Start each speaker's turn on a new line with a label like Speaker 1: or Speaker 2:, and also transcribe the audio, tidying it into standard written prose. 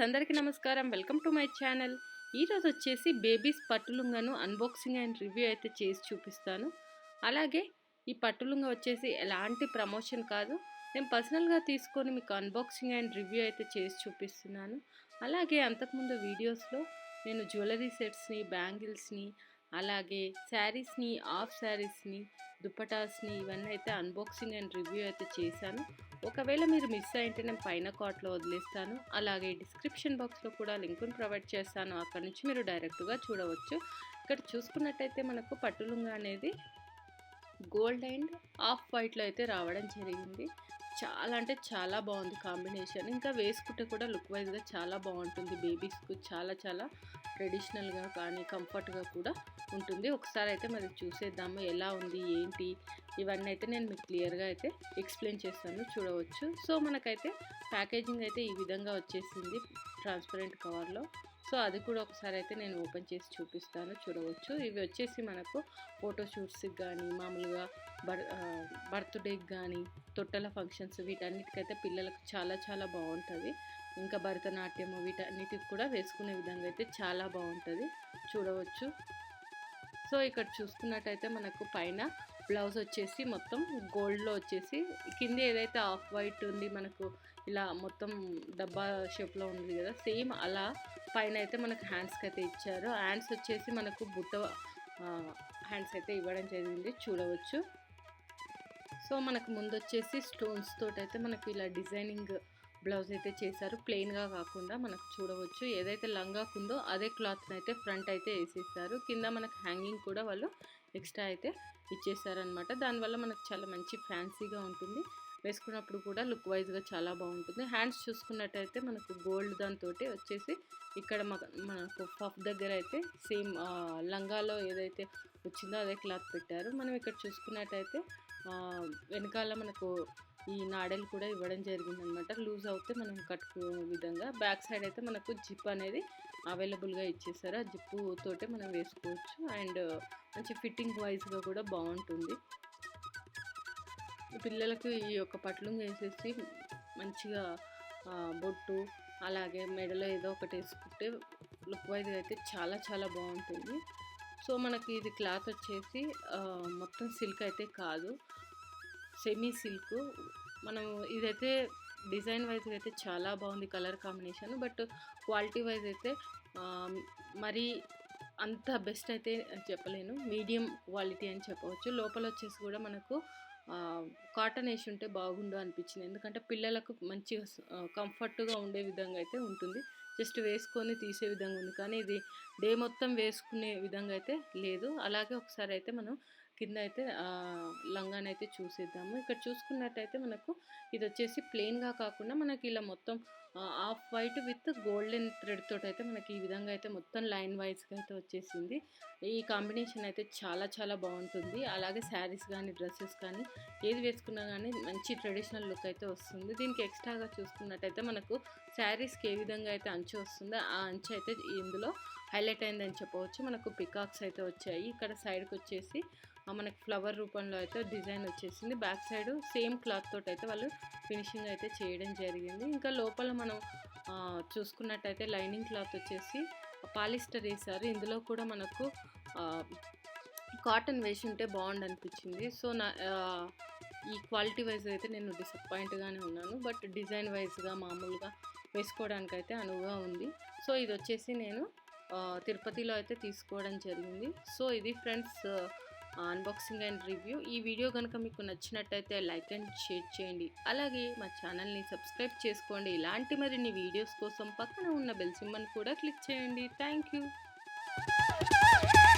Speaker 1: అందరికీ నమస్కారం. Welcome to my channel. ఈరోజు వచ్చేసి బేబీస్ పట్టులుంగను అన్బాక్సింగ్ అండ్ రివ్యూ అయితే చేసి చూపిస్తాను. అలాగే ఈ పట్టులుంగ వచ్చేసి ఎలాంటి ప్రమోషన్ కాదు, నేను పర్సనల్గా తీసుకొని మీకు అన్బాక్సింగ్ అండ్ రివ్యూ అయితే చేసి చూపిస్తున్నాను. అలాగే అంతకుముందు వీడియోస్లో నేను జ్యువెలరీ సెట్స్ని, బ్యాంగిల్స్ని, అలాగే శారీస్ని, హాఫ్ శారీస్ని, దుప్పటాస్ని ఇవన్నీ అయితే అన్బాక్సింగ్ అండ్ రివ్యూ అయితే చేశాను. ఒకవేళ మీరు మిస్ అయింటే నేను పైన కార్ట్లో వదిలేస్తాను. అలాగే డిస్క్రిప్షన్ బాక్స్లో కూడా లింకును ప్రొవైడ్ చేస్తాను, అక్కడ నుంచి మీరు డైరెక్ట్గా చూడవచ్చు. ఇక్కడ చూసుకున్నట్టయితే మనకు పట్టులుంగా అనేది గోల్డ్ అండ్ ఆఫ్ వైట్లో అయితే రావడం జరిగింది. చాలా అంటే చాలా బాగుంది కాంబినేషన్. ఇంకా వేసుకుంటే కూడా లుక్ వైజ్గా చాలా బాగుంటుంది. బేబీస్కు చాలా చాలా ట్రెడిషనల్గా కానీ కంఫర్ట్గా కూడా ఉంటుంది. ఒకసారి అయితే మరి చూసేద్దాము ఎలా ఉంది ఏంటి ఇవన్నీ అయితే నేను మీకు క్లియర్గా అయితే ఎక్స్ప్లెయిన్ చేస్తాను, చూడవచ్చు. సో మనకైతే ప్యాకేజింగ్ అయితే ఈ విధంగా వచ్చేసింది ట్రాన్స్పరెంట్ కవర్లో. సో అది కూడా ఒకసారి అయితే నేను ఓపెన్ చేసి చూపిస్తాను, చూడవచ్చు. ఇవి వచ్చేసి మనకు ఫోటోషూట్స్కి కానీ, మామూలుగా బర్త్డేకి కానీ, తొట్టల ఫంక్షన్స్ వీటన్నిటికైతే పిల్లలకు చాలా చాలా బాగుంటుంది. ఇంకా భరతనాట్యము వీటన్నిటికి కూడా వేసుకునే విధంగా అయితే చాలా బాగుంటుంది, చూడవచ్చు. సో ఇక్కడ చూసుకున్నట్టయితే మనకు పైన బ్లౌజ్ వచ్చేసి మొత్తం గోల్డ్లో వచ్చేసి, కింద ఏదైతే ఆఫ్ వైట్ ఉంది మనకు ఇలా మొత్తం డబ్బా షేప్లో ఉంది కదా, సేమ్ అలా పైన అయితే మనకు హ్యాండ్స్కి అయితే ఇచ్చారు. హ్యాండ్స్ వచ్చేసి మనకు బుట్ట హ్యాండ్స్ అయితే ఇవ్వడం జరిగింది, చూడవచ్చు. సో మనకు ముందు వచ్చేసి స్టోన్స్ తోటి అయితే మనకు ఇలా డిజైనింగ్ బ్లౌజ్ అయితే చేశారు, ప్లెయిన్గా కాకుండా. మనకు చూడవచ్చు ఏదైతే లంగాకు ఉందో అదే క్లాత్ని అయితే ఫ్రంట్ అయితే వేసేసారు. కింద మనకు హ్యాంగింగ్ కూడా వాళ్ళు ఎక్స్ట్రా అయితే ఇచ్చేసారనమాట. దానివల్ల మనకు చాలా మంచి ఫ్యాన్సీగా ఉంటుంది, వేసుకున్నప్పుడు కూడా లుక్ వైజ్గా చాలా బాగుంటుంది. హ్యాండ్స్ చూసుకున్నట్టయితే మనకు గోల్డ్ దాంతో వచ్చేసి ఇక్కడ మనకు పఫ్ దగ్గర అయితే సేమ్ లంగాలో ఏదైతే వచ్చిందో అదే క్లాత్ పెట్టారు. మనం ఇక్కడ చూసుకున్నట్టయితే వెనకాల మనకు ఈ నాడలు కూడా ఇవ్వడం జరిగింది అనమాట, లూజ్ అవుతే మనం కట్టుకునే విధంగా. బ్యాక్ సైడ్ అయితే మనకు జిప్ అనేది అవైలబుల్గా ఇచ్చేసారు, ఆ జిప్పు తోటే మనం వేసుకోవచ్చు. అండ్ మంచి ఫిట్టింగ్ వైజ్గా కూడా బాగుంటుంది. పిల్లలకు ఈ యొక్క పట్లుంగా వేసేసి మంచిగా బొట్టు అలాగే మెడలో ఏదో ఒకటి వేసుకుంటే లుక్ వైజ్గా అయితే చాలా చాలా బాగుంటుంది. సో మనకి ఇది క్లాత్ వచ్చేసి మొత్తం సిల్క్ అయితే కాదు, సెమీ సిల్క్. మనం ఇదైతే డిజైన్ వైజ్గా అయితే చాలా బాగుంది colour combination, but quality wise అయితే మరి అంత బెస్ట్ అయితే చెప్పలేను, మీడియం క్వాలిటీ అని చెప్పవచ్చు. లోపల వచ్చేసి కూడా మనకు కాటన్ వేసి ఉంటే బాగుండు అనిపించింది, ఎందుకంటే పిల్లలకు మంచిగా కంఫర్ట్గా ఉండే విధంగా అయితే ఉంటుంది. జస్ట్ వేసుకొని తీసే విధంగా ఉంది, కానీ ఇది డే మొత్తం వేసుకునే విధంగా అయితే లేదు. అలాగే ఒకసారి అయితే మనం కింద అయితే లంగానైతే చూసేద్దాము. ఇక్కడ చూసుకున్నట్టయితే మనకు ఇది వచ్చేసి ప్లెయిన్గా కాకుండా మనకి ఇలా మొత్తం off white with golden thread తోటి అయితే మనకి ఈ విధంగా అయితే మొత్తం లైన్ వైజ్గా అయితే వచ్చేసింది. ఈ కాంబినేషన్ అయితే చాలా చాలా బాగుంటుంది. అలాగే శారీస్ కానీ డ్రెస్సెస్ కానీ ఏది వేసుకున్నా కానీ మంచి ట్రెడిషనల్ లుక్ అయితే వస్తుంది. దీనికి ఎక్స్ట్రాగా చూసుకున్నట్టయితే మనకు శారీస్కి ఏ విధంగా అయితే అంచు వస్తుందో ఆ అంచు అయితే ఇందులో హైలైట్ అయిందని చెప్పవచ్చు. మనకు పికాక్స్ అయితే వచ్చాయి. ఇక్కడ సైడ్కి వచ్చేసి మనకి ఫ్లవర్ రూపంలో అయితే డిజైన్ వచ్చేసింది. బ్యాక్ సైడ్ సేమ్ క్లాత్ తోటి అయితే వాళ్ళు ఫినిషింగ్ అయితే చేయడం జరిగింది. ఇంకా లోపల మనం చూసుకున్నట్టయితే లైనింగ్ క్లాత్ వచ్చేసి పాలిస్టర్ వేశారు. ఇందులో కూడా మనకు కాటన్ వేసి ఉంటే బాగుండు అనిపించింది. సో ఈ క్వాలిటీ వైజ్ అయితే నేను డిసప్పాయింట్గానే ఉన్నాను, బట్ డిజైన్ వైజ్గా మామూలుగా వేసుకోవడానికి అయితే అనువుగా ఉంది. సో ఇది వచ్చేసి నేను తిరుపతిలో అయితే తీసుకోవడం జరిగింది. సో ఇది ఫ్రెండ్స్ అన్బాక్సింగ్ అండ్ రివ్యూ. ఈ వీడియో కనుక మీకు నచ్చినట్టయితే లైక్ అండ్ షేర్ చేయండి. అలాగే మా ఛానల్ని సబ్స్క్రైబ్ చేసుకోండి. ఇలాంటి మరిన్ని వీడియోస్ కోసం పక్కన ఉన్న బెల్ సింబల్ కూడా క్లిక్ చేయండి. Thank you.